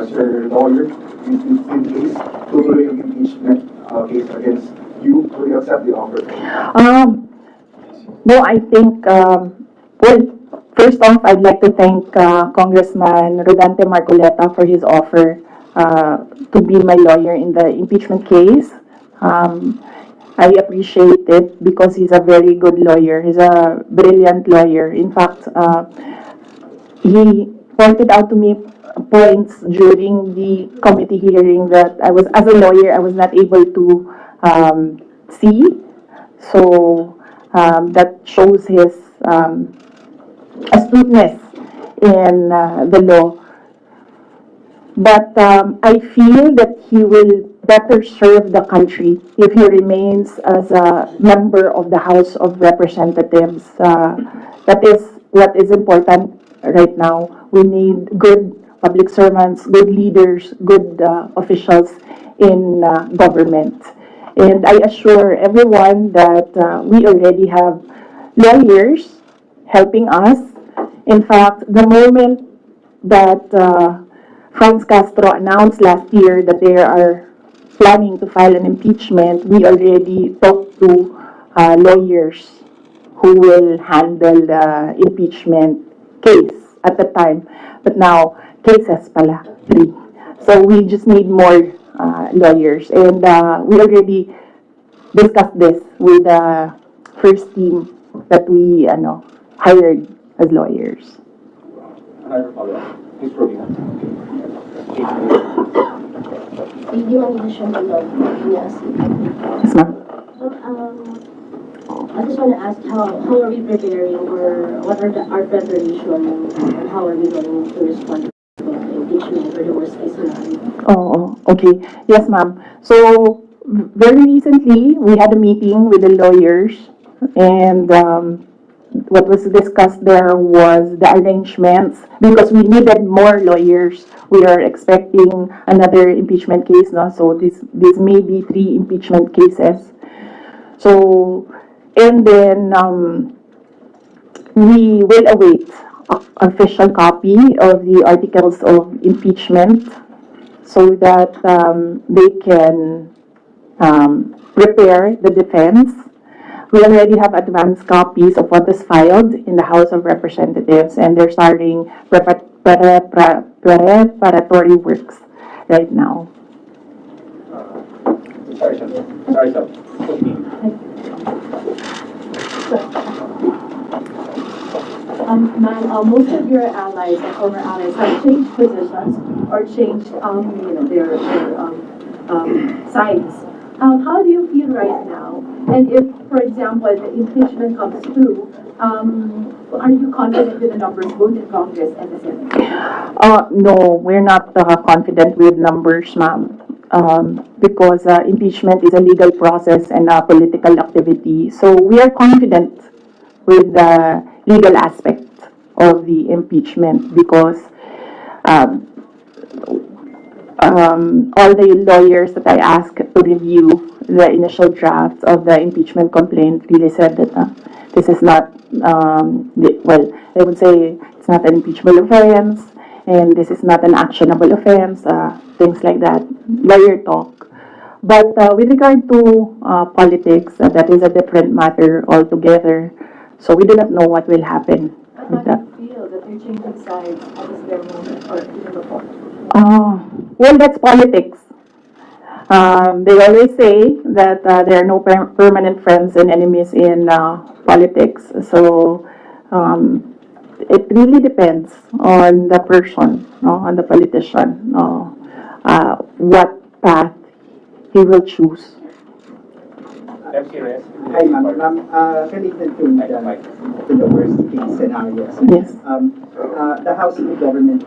as her lawyer in case tutuloy yung impeachment case against you? Will you accept the offer? No, I think, well, first off, I'd like to thank Congressman Rodante Marcoleta for his offer to be my lawyer in the impeachment case. I appreciate it because he's a very good lawyer. He's a brilliant lawyer. In fact, he pointed out to me points during the committee hearing that as a lawyer, I was not able to see. So that shows his astuteness in the law. But I feel that he will better serve the country if he remains as a member of the House of Representatives. That is what is important right now. We need good public servants, good leaders, good officials in government. And I assure everyone that we already have lawyers helping us. In fact, the moment that Franz Castro announced last year that they are planning to file an impeachment, we already talked to lawyers who will handle the impeachment case at the time. But now, cases pala, 3. So we just need more lawyers. And we already discussed this with the first team that we hired as lawyers. Another follow-up. Please proceed. Do you want me to show my love? Yes. Yes, ma'am. I just want to ask how are we preparing, or what are our preparation, and how are we going to respond to the impeachment or the worst case scenario? Oh, okay. Yes, ma'am. So, very recently, we had a meeting with the lawyers, and what was discussed there was the arrangements, because we needed more lawyers. We are expecting another impeachment case now, so this may be 3 impeachment cases. So, and then we will await official copy of the articles of impeachment so that they can prepare the defense. We already have advanced copies of what is filed in the House of Representatives, and they're starting preparatory works right now. Sorry, sir. Most of your allies and former allies have changed positions or changed, their sides. How do you feel right now? And if, for example, the impeachment comes through, are you confident with the numbers both in Congress and the Senate? No, we're not confident with numbers, ma'am, because impeachment is a legal process and a political activity. So we are confident with the legal aspect of the impeachment because all the lawyers that I asked to review the initial draft of the impeachment complaint really said that this is not, well, I would say it's not an impeachable offense, and this is not an actionable offense, things like that, lawyer talk. But with regard to politics, that is a different matter altogether. So we do not know what will happen with that. How do you feel that you're changing sides at this very moment or even before? Well, that's politics. They always say that there are no permanent friends and enemies in politics. So it really depends on the person, on the politician, what path he will choose. Hi, ma'am. Related to the worst case scenarios. Yes. The House of Government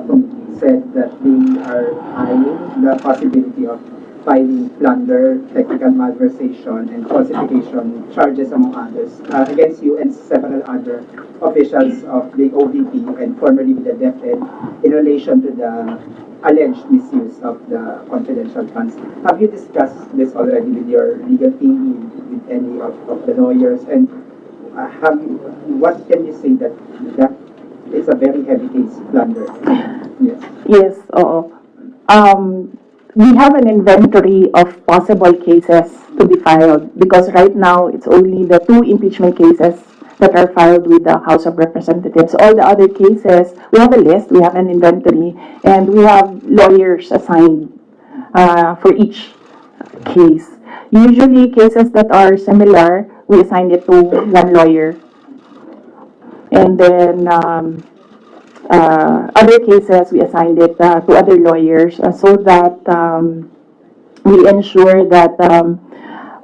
Committee said that they are eyeing the possibility of filing plunder, technical malversation, and falsification charges, among others, against you and several other officials of the OVP and formerly the DepEd in relation to the alleged misuse of the confidential funds. Have you discussed this already with your legal team, with any of the lawyers, and what can you say that it's a very heavy case plunder? Yes. Yes, oo. We have an inventory of possible cases to be filed because right now it's only the 2 impeachment cases that are filed with the House of Representatives. All the other cases, we have a list, we have an inventory, and we have lawyers assigned for each case. Usually, cases that are similar, we assign it to one lawyer. And then, other cases, we assigned it to other lawyers so that we ensure that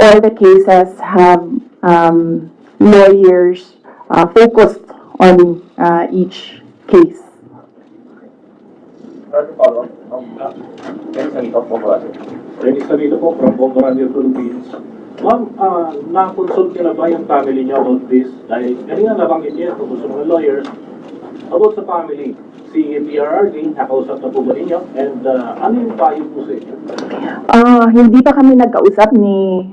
all the cases have lawyers focused on each case. Dennis Sanito po from Bombardier Philippines. Ma'am, na-consult niyo na ba yung family niyo about this? Dahil kanina nabanggit niya tungkol sa mga lawyers about sa family. Si PRRD, nakausap na po ba ninyo? And ano yung payo po sa inyo? Hindi pa kami nagkausap ni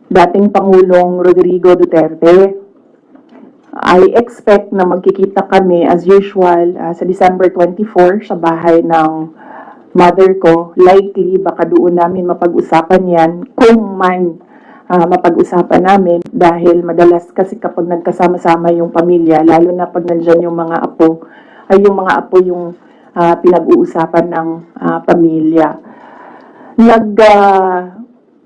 dating Pangulong Rodrigo Duterte. I expect na magkikita kami as usual sa December 24 sa bahay ng mother ko. Likely, baka doon namin mapag-usapan yan kung man mapag-usapan namin dahil madalas kasi kapag nagkasama-sama yung pamilya, lalo na pag nandyan yung mga apo, ay yung mga apo yung pinag-uusapan ng pamilya.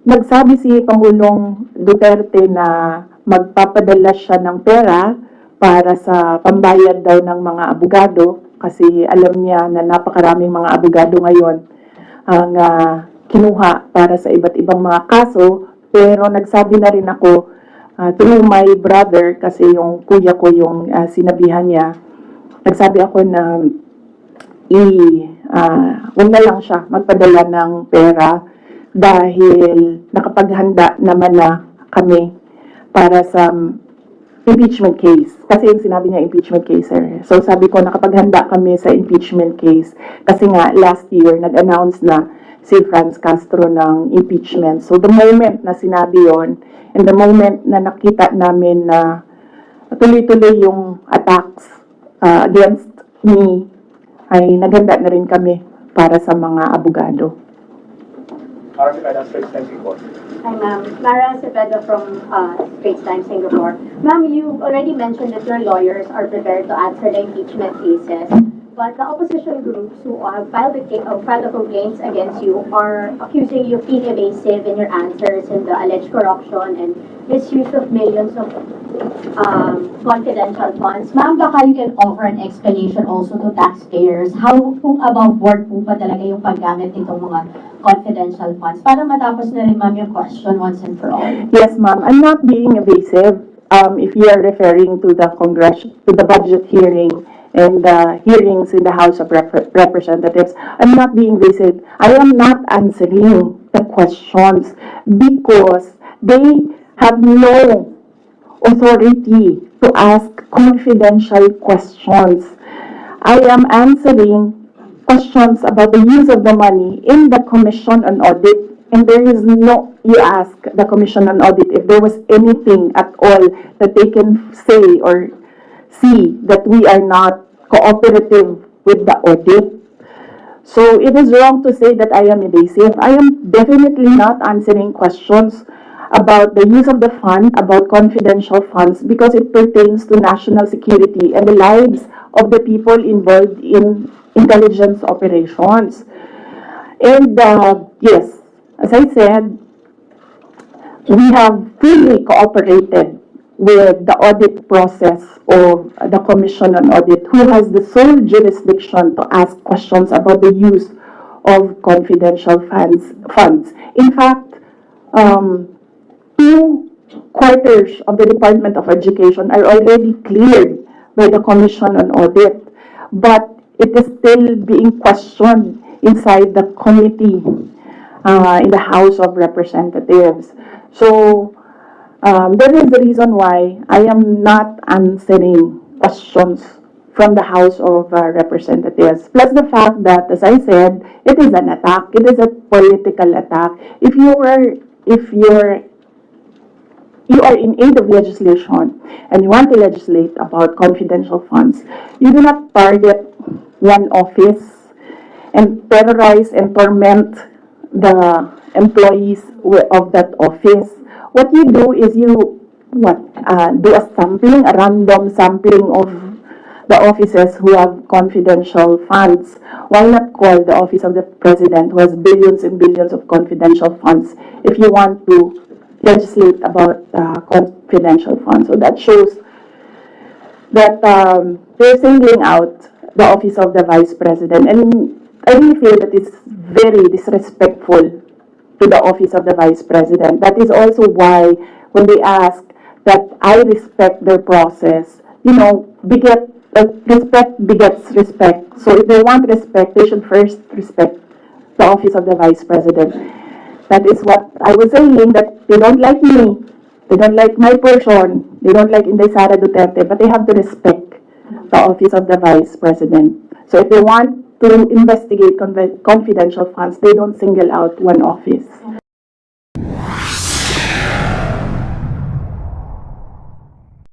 Nagsabi si Pangulong Duterte na magpapadala siya ng pera para sa pambayad daw ng mga abogado kasi alam niya na napakaraming mga abogado ngayon ang kinuha para sa iba't ibang mga kaso. Pero nagsabi na rin ako through my brother kasi yung kuya ko yung sinabihan niya. Nagsabi ako na huwag na lang siya magpadala ng pera dahil nakapaghanda naman na kami para sa impeachment case. Kasi yung sinabi niya impeachment case. So sabi ko nakapaghanda kami sa impeachment case kasi nga last year nag-announce na si Franz Castro ng impeachment. So the moment na sinabi yon and the moment na nakita namin na tuloy-tuloy yung attacks against me, ay naghanda na rin kami para sa mga abogado. Para si Madam Straits Time Singapore. Hi, ma'am. Mara Cepeda from Straits Times Singapore. Ma'am, you already mentioned that your lawyers are prepared to answer the impeachment cases. But the opposition groups who have filed the complaints against you are accusing you of being evasive in your answers in the alleged corruption and misuse of millions of confidential funds. Ma'am, baka you can offer an explanation also to taxpayers. How, kung above board po ba talaga yung paggamit nitong mga confidential funds? Para matapos na rin, ma'am, yung question once and for all. Yes, ma'am. I'm not being evasive. If you are referring to the budget hearing and the hearings in the House of Representatives, I'm not being evasive. I am not answering the questions because they have no authority to ask confidential questions. I am answering questions about the use of the money in the Commission on Audit, and there is no, you ask the Commission on Audit if there was anything at all that they can say or see that we are not cooperative with the audit. So it is wrong to say that I am evasive. I am definitely not answering questions about the use of the fund, about confidential funds, because it pertains to national security and the lives of the people involved in intelligence operations. And yes, as I said, we have fully cooperated with the audit process of the Commission on Audit, who has the sole jurisdiction to ask questions about the use of confidential funds. In fact, 2 quarters of the Department of Education are already cleared by the Commission on Audit, but it is still being questioned inside the committee in the House of Representatives. So, that is the reason why I am not answering questions from the House of Representatives. Plus the fact that, as I said, it is an attack. It is a political attack. If you are in aid of legislation and you want to legislate about confidential funds, you do not target one office and terrorize and torment the employees of that office. What you do is you do a sampling, a random sampling of the offices who have confidential funds. Why not call the office of the president who has billions and billions of confidential funds if you want to legislate about confidential funds? So that shows that they're singling out the office of the vice president. And I really feel that it's very disrespectful to the office of the vice president. That is also why when they ask that I respect their process, respect begets respect. So if they want respect, they should first respect the office of the vice president. That is what I was saying, that they don't like me, they don't like my person, they don't like Inday Sara Duterte, but they have to respect the office of the vice president. So if they want to investigate confidential funds, they don't single out one office.